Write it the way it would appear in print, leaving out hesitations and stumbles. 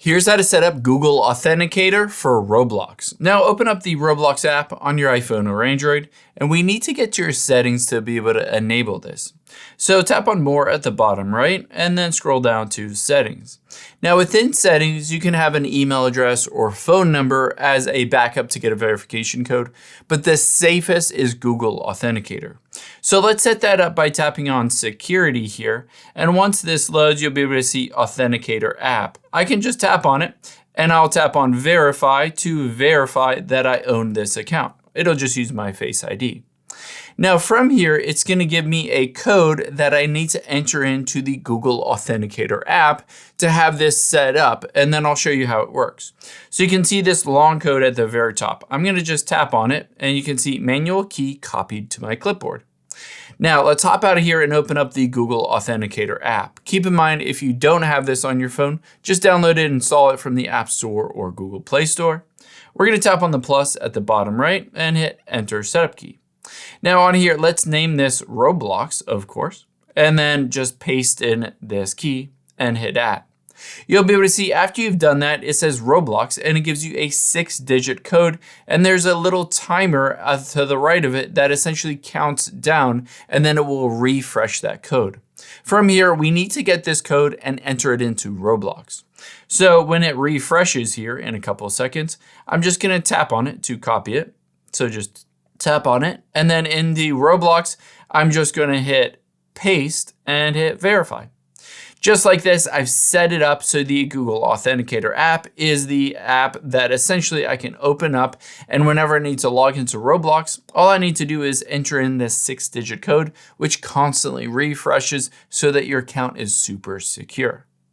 Here's how to set up Google Authenticator for Roblox. Now open up the Roblox app on your iPhone or Android, and we need to get to your settings to be able to enable this. So tap on More at the bottom right, and then scroll down to Settings. Now within Settings, you can have an email address or phone number as a backup to get a verification code, but the safest is Google Authenticator. So let's set that up by tapping on Security here, and once this loads, you'll be able to see Authenticator app. I can just tap on it, and I'll tap on Verify to verify that I own this account. It'll just use my Face ID. Now from here, it's going to give me a code that I need to enter into the Google Authenticator app to have this set up, and then I'll show you how it works. So you can see this long code at the very top. I'm going to just tap on it, and you can see manual key copied to my clipboard. Now let's hop out of here and open up the Google Authenticator app. Keep in mind, if you don't have this on your phone, just download it and install it from the App Store or Google Play Store. We're going to tap on the plus at the bottom right and hit Enter Setup Key. Now on here, let's name this Roblox, of course, and then just paste in this key and hit Add. You'll be able to see after you've done that, it says Roblox and it gives you a 6-digit code, and there's a little timer to the right of it that essentially counts down, and then it will refresh that code. From here, we need to get this code and enter it into Roblox. So when it refreshes here in a couple of seconds, I'm just going to tap on it to copy it. So just tap on it, and then in the Roblox, I'm just going to hit paste and hit verify. Just like this, I've set it up so the Google Authenticator app is the app that essentially I can open up, and whenever I need to log into Roblox, all I need to do is enter in this 6-digit code, which constantly refreshes so that your account is super secure.